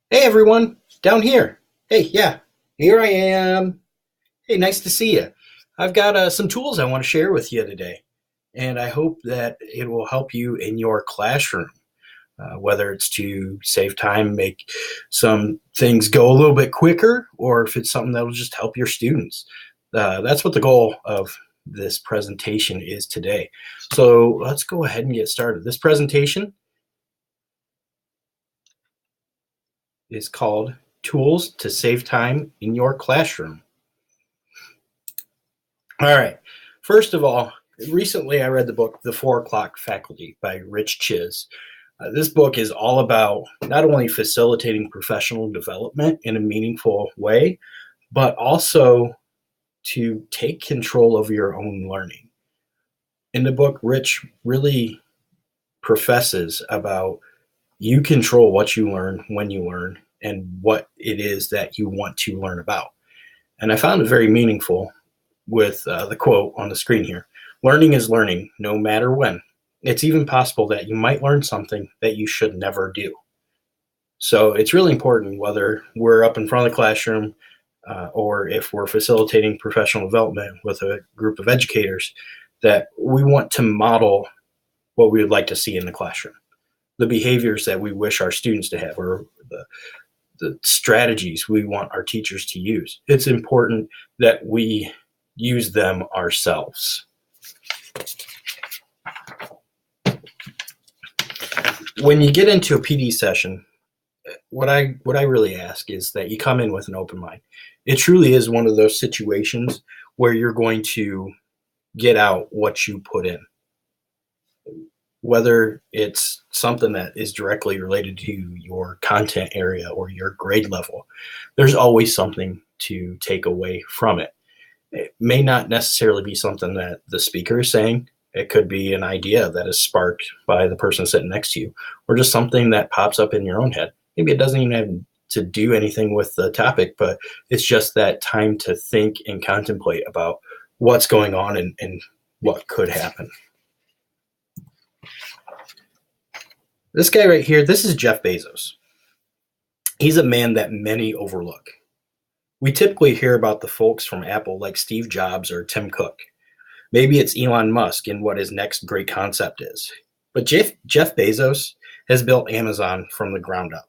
Hey everyone, down here. Hey, yeah, here I am. Hey, nice to see you. I've got some tools I want to share with you today, and I hope that it will help you in your classroom, whether it's to save time, make some things go a little bit quicker, or if it's something that will just help your students. That's what the goal of this presentation is today. So let's go ahead and get started. This presentation is called Tools to Save Time in Your Classroom. All right. First of all, recently I read the book The 4 O'Clock Faculty by Rich Chiz. This book is all about not only facilitating professional development in a meaningful way, but also to take control of your own learning. In the book, Rich really professes about you control what you learn, when you learn, and what it is that you want to learn about. And I found it very meaningful with the quote on the screen here. Learning is learning, no matter when. It's even possible that you might learn something that you should never do. So it's really important, whether we're up in front of the classroom or if we're facilitating professional development with a group of educators, that we want to model what we would like to see in the classroom, the behaviors that we wish our students to have, or the strategies we want our teachers to use. It's important that we use them ourselves. When you get into a PD session, what I really ask is that you come in with an open mind. It truly is one of those situations where you're going to get out what you put in. Whether it's something that is directly related to your content area or your grade level, there's always something to take away from it. It may not necessarily be something that the speaker is saying. It could be an idea that is sparked by the person sitting next to you, or just something that pops up in your own head. Maybe it doesn't even have to do anything with the topic, but it's just that time to think and contemplate about what's going on and what could happen. This guy right here, this is Jeff Bezos. He's a man that many overlook. We typically hear about the folks from Apple like Steve Jobs or Tim Cook. Maybe it's Elon Musk and what his next great concept is. But Jeff Bezos has built Amazon from the ground up.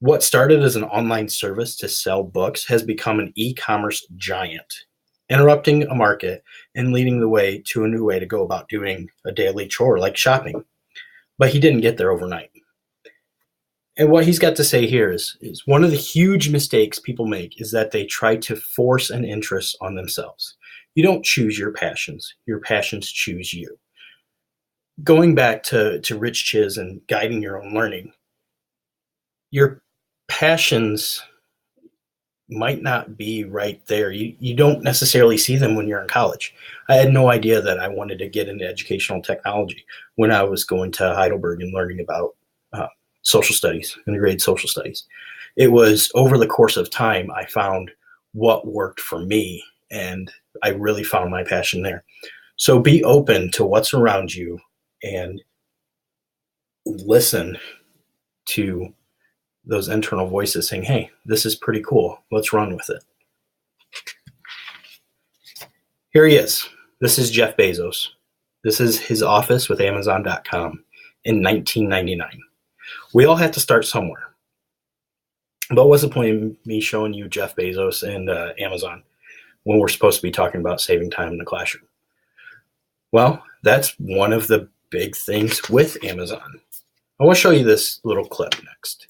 What started as an online service to sell books has become an e-commerce giant, interrupting a market and leading the way to a new way to go about doing a daily chore like shopping. But he didn't get there overnight. And what he's got to say here is one of the huge mistakes people make is that they try to force an interest on themselves. You don't choose your passions choose you. Going back to Rich Chiz and guiding your own learning, your passions might not be right there. You don't necessarily see them when you're in college. I had no idea that I wanted to get into educational technology when I was going to Heidelberg and learning about social studies, integrated social studies. It was over the course of time I found what worked for me, and I really found my passion there. So be open to what's around you and listen to those internal voices saying, hey, this is pretty cool. Let's run with it. Here he is. This is Jeff Bezos. This is his office with Amazon.com in 1999. We all have to start somewhere. But what's the point of me showing you Jeff Bezos and Amazon when we're supposed to be talking about saving time in the classroom? Well, that's one of the big things with Amazon. I want to show you this little clip next.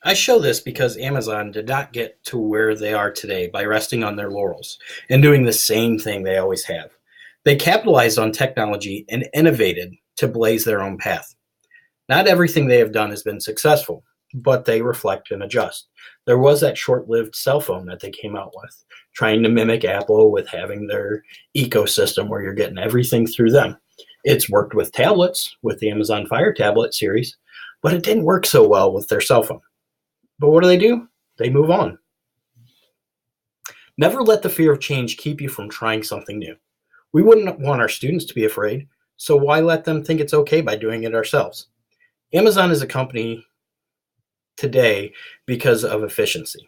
I show this because Amazon did not get to where they are today by resting on their laurels and doing the same thing they always have. They capitalized on technology and innovated to blaze their own path. Not everything they have done has been successful, but they reflect and adjust. There was that short-lived cell phone that they came out with, trying to mimic Apple with having their ecosystem where you're getting everything through them. It's worked with tablets, with the Amazon Fire tablet series, but it didn't work so well with their cell phone. But what do? They move on. Never let the fear of change keep you from trying something new. We wouldn't want our students to be afraid, so why let them think it's okay by doing it ourselves? Amazon is a company today because of efficiency.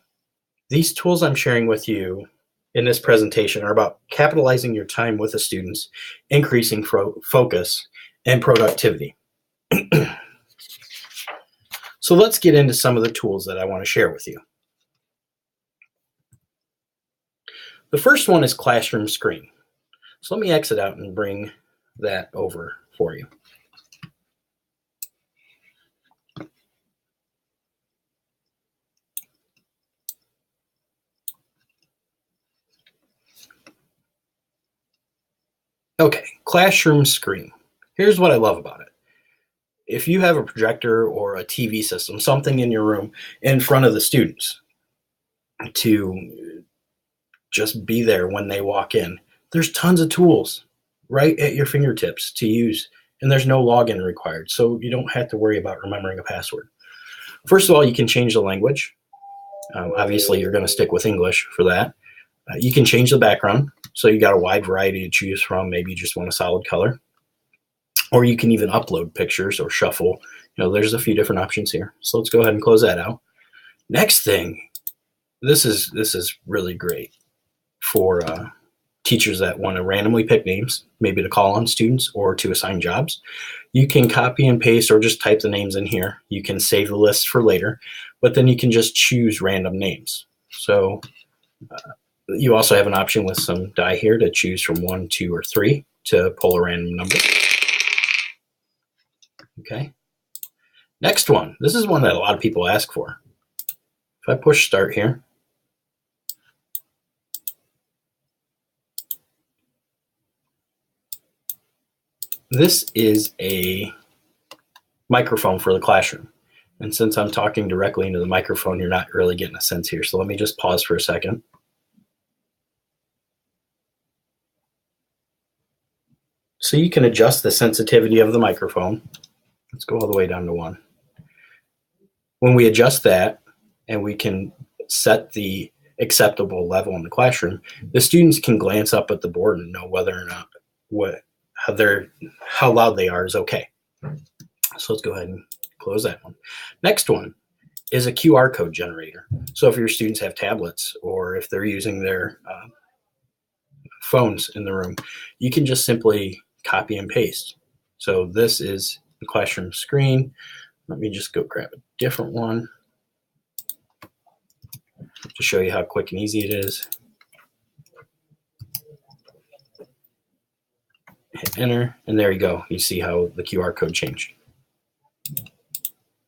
These tools I'm sharing with you in this presentation are about capitalizing your time with the students, increasing focus and productivity. So let's get into some of the tools that I want to share with you. The first one is Classroom Screen. So let me exit out and bring that over for you. Okay, Classroom Screen. Here's what I love about it. If you have a projector or a TV system, something in your room in front of the students to just be there when they walk in, there's tons of tools right at your fingertips to use, and there's no login required, so you don't have to worry about remembering a password. First of all, you can change the language. Obviously, you're going to stick with English for that. You can change the background, so you got a wide variety to choose from. Maybe you just want a solid color. Or you can even upload pictures or shuffle. There's a few different options here. So let's go ahead and close that out. Next thing, this is really great for teachers that want to randomly pick names, maybe to call on students or to assign jobs. You can copy and paste or just type the names in here. You can save the list for later, but then you can just choose random names. So you also have an option with some die here to choose from 1, 2, or 3 to pull a random number. Okay. Next one. This is one that a lot of people ask for. If I push start here, this is a microphone for the classroom. And since I'm talking directly into the microphone, you're not really getting a sense here. So let me just pause for a second. So you can adjust the sensitivity of the microphone. Let's go all the way down to 1. When we adjust that and we can set the acceptable level in the classroom, the students can glance up at the board and know whether or not how loud they are is okay. So let's go ahead and close that one. Next one is a QR code generator. So if your students have tablets or if they're using their phones in the room, you can just simply copy and paste. So this is the Classroom Screen. Let me just go grab a different one to show you how quick and easy it is. Hit enter, and there you go. You see how the QR code changed.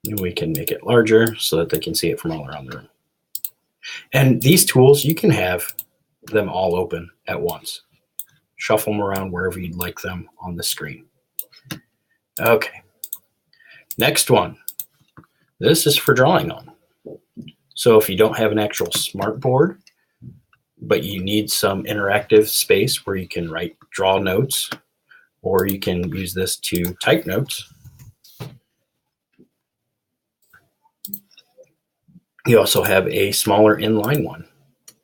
And we can make it larger so that they can see it from all around the room. And these tools, you can have them all open at once. Shuffle them around wherever you'd like them on the screen. Okay. Next one. This is for drawing on. So if you don't have an actual smart board, but you need some interactive space where you can draw notes, or you can use this to type notes. You also have a smaller inline one,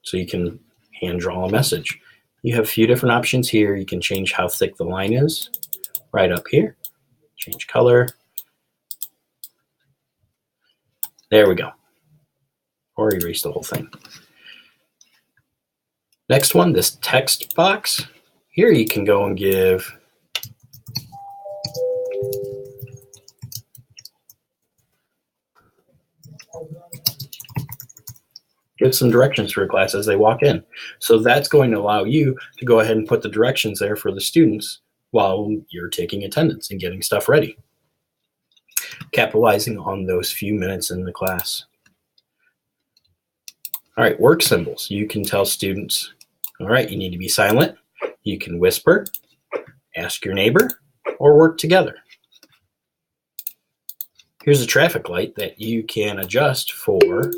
so you can hand draw a message. You have a few different options here. You can change how thick the line is right up here. Change color. There we go. Or erase the whole thing. Next one, this text box. Here you can go and give some directions for your class as they walk in. So that's going to allow you to go ahead and put the directions there for the students while you're taking attendance and getting stuff ready. Capitalizing on those few minutes in the class. All right, work symbols. You can tell students, all right, you need to be silent. You can whisper, ask your neighbor, or work together. Here's a traffic light that you can adjust for,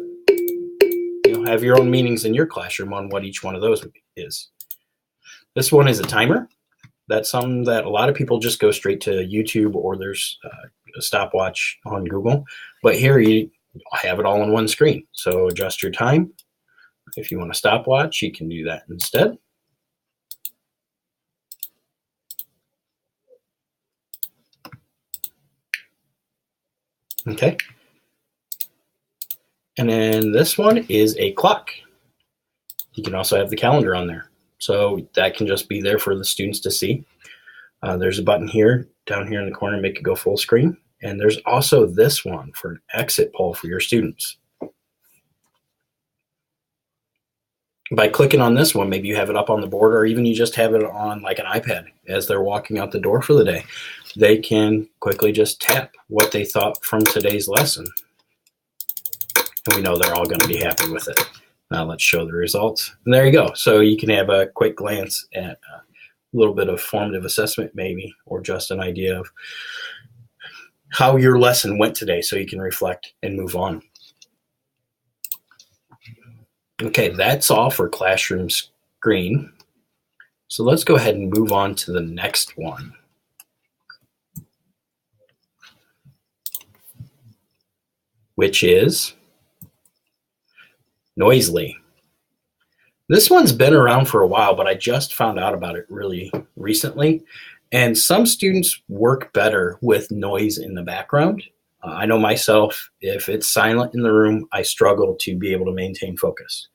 have your own meanings in your classroom on what each one of those is. This one is a timer. That's something that a lot of people just go straight to YouTube, or there's a stopwatch on Google. But here you have it all on one screen. So adjust your time. If you want a stopwatch, you can do that instead. Okay. And then this one is a clock. You can also have the calendar on there. So that can just be there for the students to see. There's a button here, down here in the corner, make it go full screen. And there's also this one for an exit poll for your students. By clicking on this one, maybe you have it up on the board, or even you just have it on like an iPad as they're walking out the door for the day. They can quickly just tap what they thought from today's lesson. And we know they're all going to be happy with it. Now let's show the results. And there you go. So you can have a quick glance at a little bit of formative assessment maybe, or just an idea of how your lesson went today so you can reflect and move on. Okay, that's all for Classroom Screen. So let's go ahead and move on to the next one. Which is Noisly. This one's been around for a while, but I just found out about it really recently. And some students work better with noise in the background. I know myself, if it's silent in the room, I struggle to be able to maintain focus.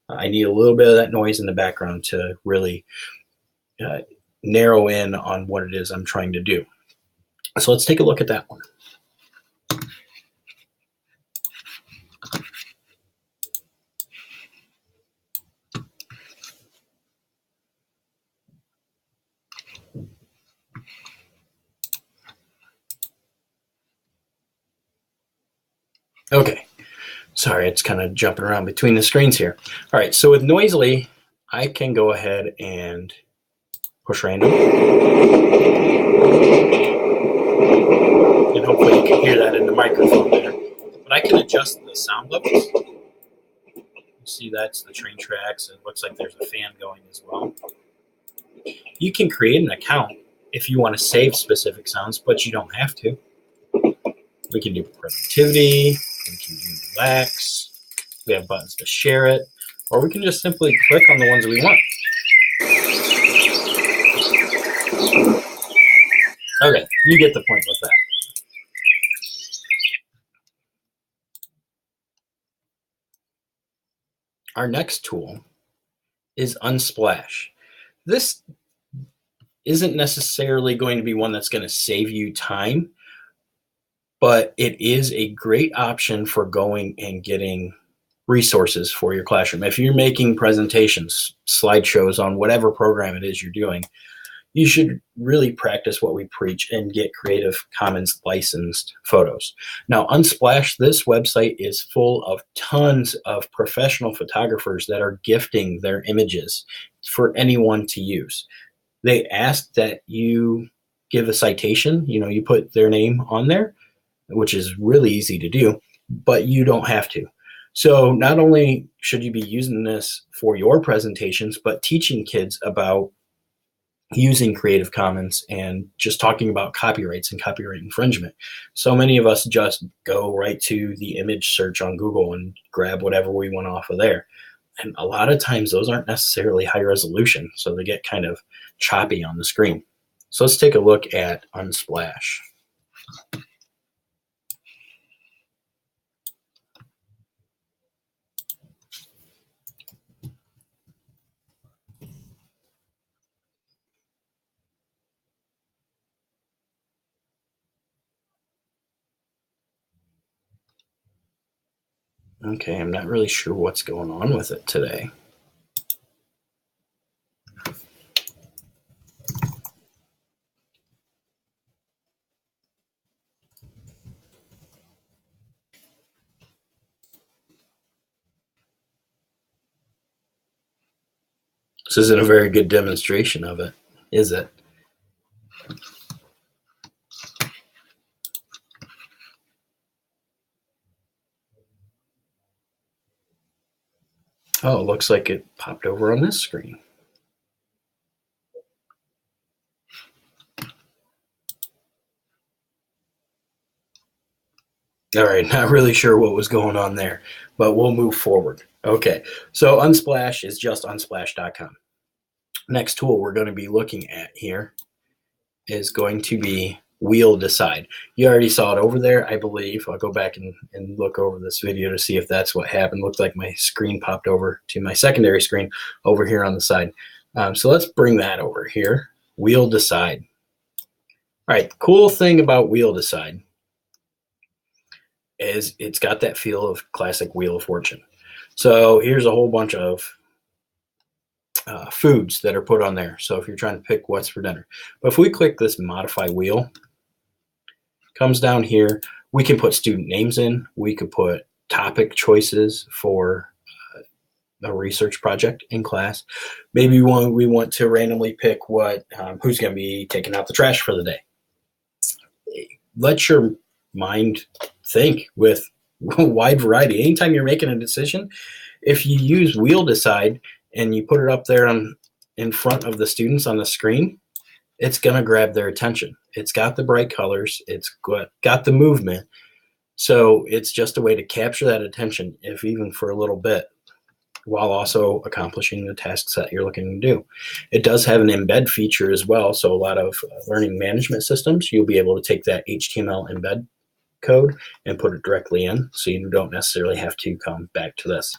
I need a little bit of that noise in the background to really narrow in on what it is I'm trying to do. So let's take a look at that one. Okay, sorry, it's kind of jumping around between the screens here. All right, so with Noisly, I can go ahead and push random. And hopefully you can hear that in the microphone there. But I can adjust the sound levels. You see that's the train tracks. It looks like there's a fan going as well. You can create an account if you want to save specific sounds, but you don't have to. We can do productivity, we can do relax, we have buttons to share it, or we can just simply click on the ones we want. Okay, you get the point with that. Our next tool is Unsplash. This isn't necessarily going to be one that's going to save you time, but it is a great option for going and getting resources for your classroom. If you're making presentations, slideshows on whatever program it is you're doing, you should really practice what we preach and get Creative Commons licensed photos. Now, Unsplash, this website is full of tons of professional photographers that are gifting their images for anyone to use. They ask that you give a citation, you put their name on there, which is really easy to do, but you don't have to. So not only should you be using this for your presentations, but teaching kids about using Creative Commons and just talking about copyrights and copyright infringement. So many of us just go right to the image search on Google and grab whatever we want off of there. And a lot of times those aren't necessarily high resolution, so they get kind of choppy on the screen. So let's take a look at Unsplash. Okay, I'm not really sure what's going on with it today. This isn't a very good demonstration of it, is it? Oh, it looks like it popped over on this screen. All right, not really sure what was going on there, but we'll move forward. Okay, so Unsplash is just unsplash.com. Next tool we're going to be looking at here is going to be Wheel Decide. You already saw it over there, I believe. I'll go back and look over this video to see if that's what happened. Looked like my screen popped over to my secondary screen over here on the side. So let's bring that over here. Wheel Decide. All right, the cool thing about Wheel Decide is it's got that feel of classic Wheel of Fortune. So here's a whole bunch of foods that are put on there. So if you're trying to pick what's for dinner. But if we click this modify wheel, comes down here, we can put student names in. We could put topic choices for a research project in class. Maybe we want to randomly pick who's going to be taking out the trash for the day. Let your mind think with a wide variety. Anytime you're making a decision, if you use Wheel Decide and you put it up there in front of the students on the screen, it's going to grab their attention. It's got the bright colors. It's got the movement. So it's just a way to capture that attention, if even for a little bit, while also accomplishing the tasks that you're looking to do. It does have an embed feature as well. So a lot of learning management systems, you'll be able to take that HTML embed code and put it directly in. So you don't necessarily have to come back to this.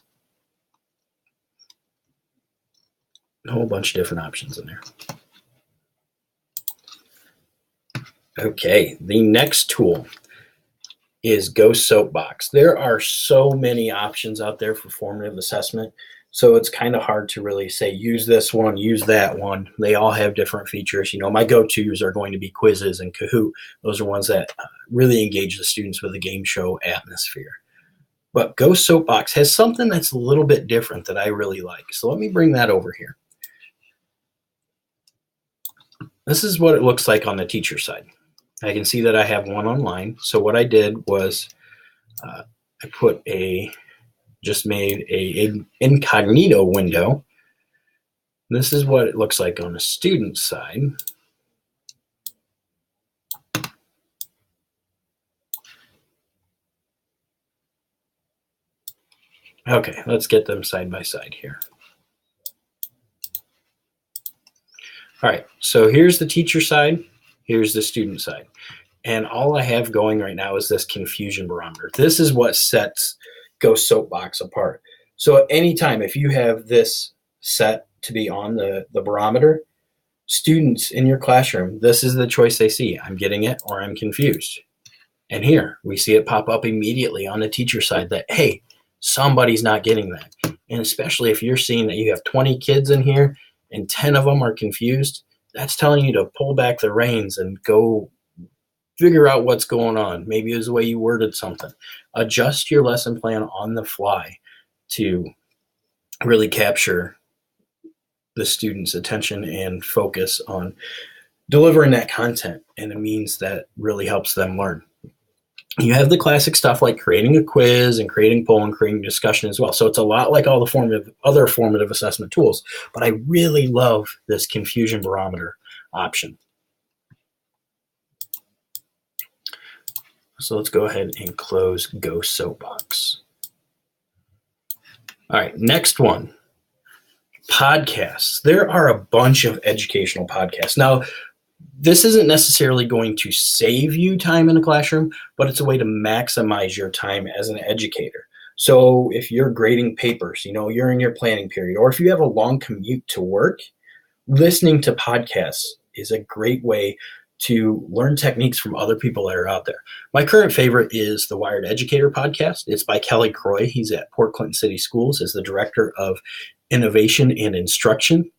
A whole bunch of different options in there. Okay, the next tool is Go Soapbox. There are so many options out there for formative assessment, so it's kind of hard to really say use this one, use that one. They all have different features. You know, my go-tos are going to be Quizzes and Kahoot. Those are ones that really engage the students with a game show atmosphere. But Go Soapbox has something that's a little bit different that I really like. So let me bring that over here. This is what it looks like on the teacher side. I can see that I have one online. So what I did was I just made an incognito window. This is what it looks like on the student side. Okay, let's get them side by side here. All right, so here's the teacher side, here's the student side. And all I have going right now is this confusion barometer. This is what sets Go Soapbox apart. So at any time, if you have this set to be on the barometer, students in your classroom, this is the choice they see. I'm getting it or I'm confused. And here we see it pop up immediately on the teacher side that, hey, somebody's not getting that. And especially if you're seeing that you have 20 kids in here and 10 of them are confused, that's telling you to pull back the reins and go figure out what's going on. Maybe it was the way you worded something. Adjust your lesson plan on the fly to really capture the student's attention and focus on delivering that content in a means that really helps them learn. You have the classic stuff like creating a quiz and creating poll and creating discussion as well. So it's a lot like all the other formative assessment tools, but I really love this confusion barometer option. So let's go ahead and close Go Soapbox. All right, next one, podcasts. There are a bunch of educational podcasts. Now, this isn't necessarily going to save you time in a classroom, but it's a way to maximize your time as an educator. So if you're grading papers, you're in your planning period, or if you have a long commute to work, listening to podcasts is a great way to learn techniques from other people that are out there. My current favorite is the Wired Educator podcast. It's by Kelly Croy. He's at Port Clinton City Schools as the Director of Innovation and Instruction.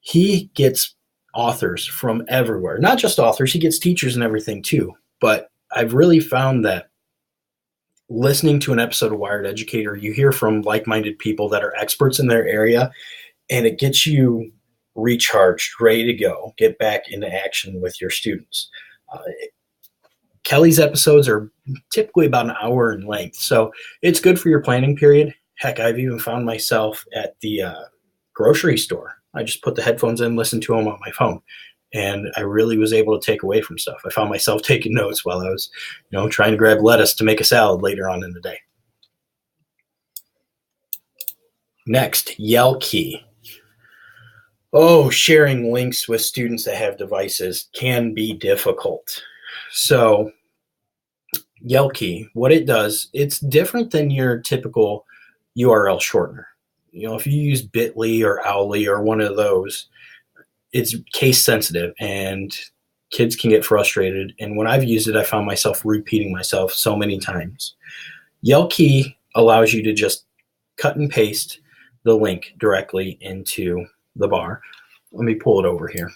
He gets authors from everywhere, not just authors, he gets teachers and everything too. But I've really found that listening to an episode of Wired Educator, you hear from like-minded people that are experts in their area, and it gets you recharged, ready to go, get back into action with your students. Kelly's episodes are typically about an hour in length, so it's good for your planning period. Heck, I've even found myself at the grocery store. I just put the headphones in, listen to them on my phone, and I really was able to take away from stuff. I found myself taking notes while I was, trying to grab lettuce to make a salad later on in the day. Next, Yell Key. Oh, sharing links with students that have devices can be difficult. So Yell Key, what it does, it's different than your typical URL shortener. If you use Bitly or Owly or one of those, it's case sensitive and kids can get frustrated. And when I've used it, I found myself repeating myself so many times. Yell Key allows you to just cut and paste the link directly into the bar. Let me pull it over here.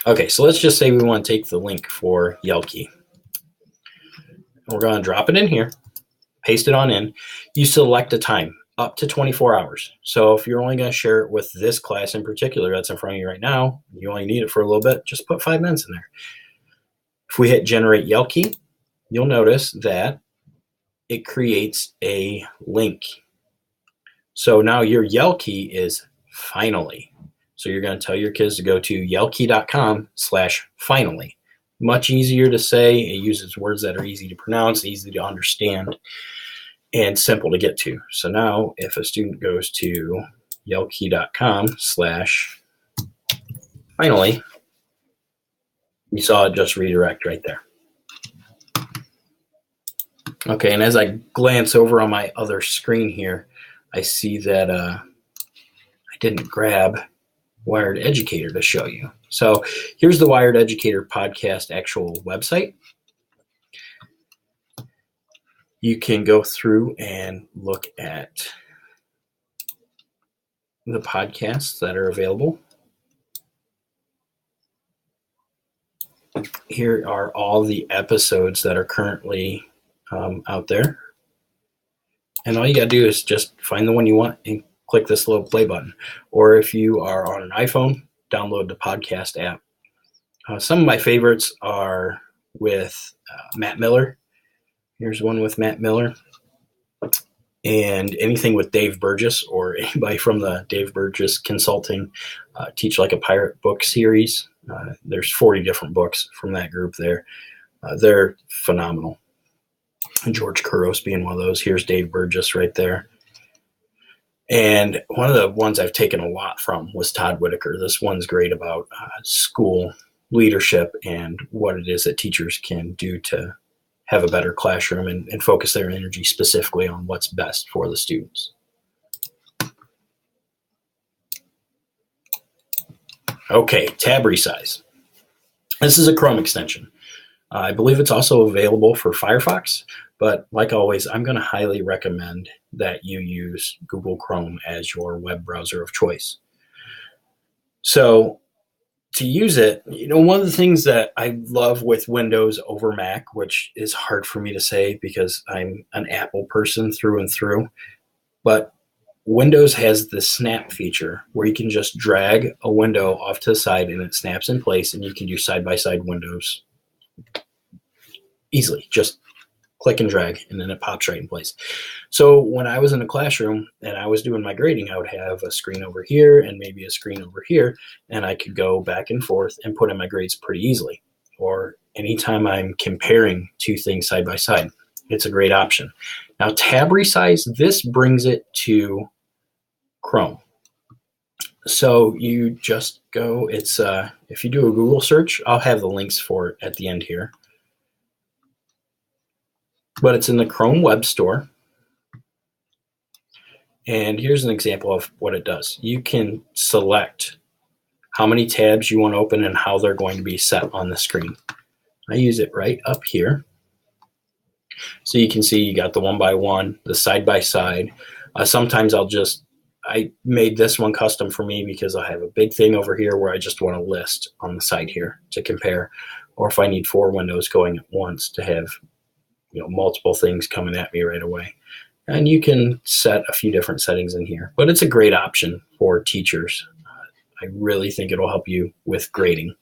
Okay, so let's just say we want to take the link for Yell Key. We're going to drop it in here, paste it on in. You select a time, up to 24 hours. So if you're only going to share it with this class in particular that's in front of you right now, you only need it for a little bit, just put 5 minutes in there. If we hit Generate Yell Key, you'll notice that it creates a link. So now your Yell Key is finally. So you're going to tell your kids to go to yellkey.com/finally. Much easier to say. It uses words that are easy to pronounce, easy to understand, and simple to get to. So now if a student goes to yellkey.com/finally, you saw it just redirect right there. Okay, and as I glance over on my other screen here, I see that I didn't grab Wired Educator to show you. So here's the Wired Educator podcast actual website. You can go through and look at the podcasts that are available. Here are all the episodes that are currently out there. And all you got to do is just find the one you want and click this little play button. Or if you are on an iPhone, download the podcast app. Some of my favorites are with Matt Miller. Here's one with Matt Miller. And anything with Dave Burgess or anybody from the Dave Burgess Consulting Teach Like a Pirate book series. There's 40 different books from that group there. They're phenomenal. George Couros being one of those. Here's Dave Burgess right there. And one of the ones I've taken a lot from was Todd Whitaker. This one's great about school leadership and what it is that teachers can do to have a better classroom and focus their energy specifically on what's best for the students. Okay, tab resize. This is a Chrome extension. I believe it's also available for Firefox, but like always, I'm going to highly recommend that you use Google Chrome as your web browser of choice. So to use it, one of the things that I love with Windows over Mac, which is hard for me to say because I'm an Apple person through and through, but Windows has the snap feature where you can just drag a window off to the side and it snaps in place and you can do side-by-side windows easily. Just click and drag and then it pops right in place. So when I was in a classroom and I was doing my grading, I would have a screen over here and maybe a screen over here, and I could go back and forth and put in my grades pretty easily. Or anytime I'm comparing two things side by side, it's a great option. Now tab resize, this brings it to Chrome. So you just go, it's if you do a Google search, I'll have the links for it at the end here. But it's in the Chrome Web Store. And here's an example of what it does. You can select how many tabs you want to open and how they're going to be set on the screen. I use it right up here. So you can see you got the one by one, the side by side. Sometimes I made this one custom for me because I have a big thing over here where I just want a list on the side here to compare. Or if I need 4 windows going at once to have multiple things coming at me right away. And you can set a few different settings in here, but it's a great option for teachers. I really think it'll help you with grading.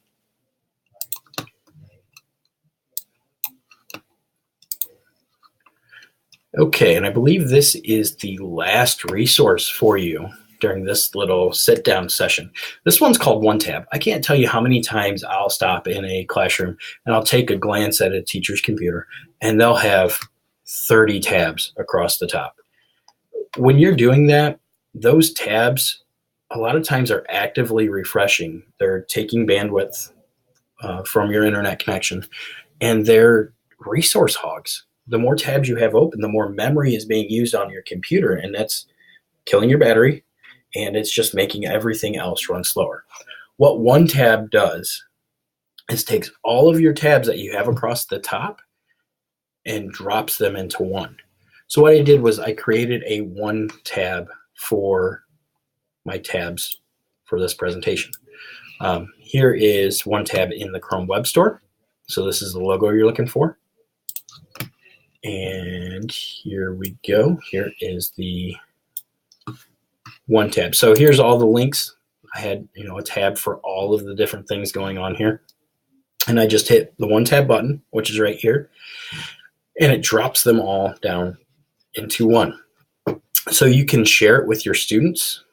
Okay, and I believe this is the last resource for you during this little sit-down session. This one's called OneTab. I can't tell you how many times I'll stop in a classroom and I'll take a glance at a teacher's computer and they'll have 30 tabs across the top. When you're doing that, those tabs a lot of times are actively refreshing. They're taking bandwidth from your internet connection, and they're resource hogs. The more tabs you have open, the more memory is being used on your computer, and that's killing your battery, and it's just making everything else run slower. What OneTab does is takes all of your tabs that you have across the top and drops them into one. So what I did was I created a OneTab for my tabs for this presentation. Here is OneTab in the Chrome Web Store. So this is the logo you're looking for. And here we go. Here is the OneTab. So here's all the links. I had a tab for all of the different things going on here. And I just hit the OneTab button, which is right here. And it drops them all down into one. So you can share it with your students.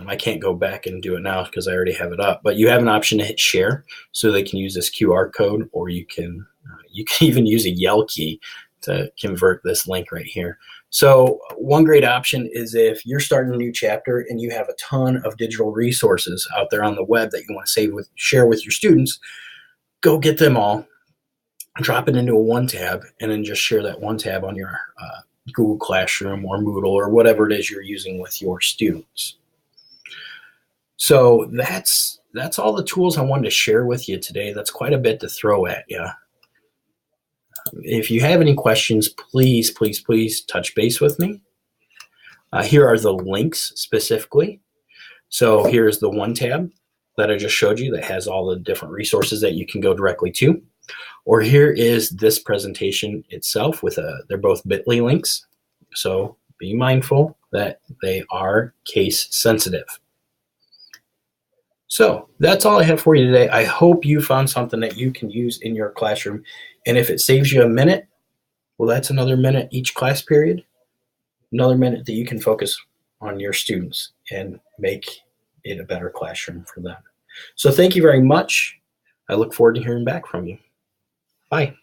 I can't go back and do it now because I already have it up, but you have an option to hit share so they can use this QR code, or you can even use a Yell key to convert this link right here. So one great option is if you're starting a new chapter and you have a ton of digital resources out there on the web that you want to share with your students, go get them all, drop it into a OneTab, and then just share that OneTab on your Google Classroom or Moodle or whatever it is you're using with your students. So that's all the tools I wanted to share with you today. That's quite a bit to throw at you. If you have any questions, please touch base with me. Here are the links specifically. So here's the OneTab that I just showed you that has all the different resources that you can go directly to. Or here is this presentation itself with they're both bit.ly links. So be mindful that they are case sensitive. So that's all I have for you today. I hope you found something that you can use in your classroom. And if it saves you a minute, well, that's another minute each class period, another minute that you can focus on your students and make it a better classroom for them. So thank you very much. I look forward to hearing back from you. Bye.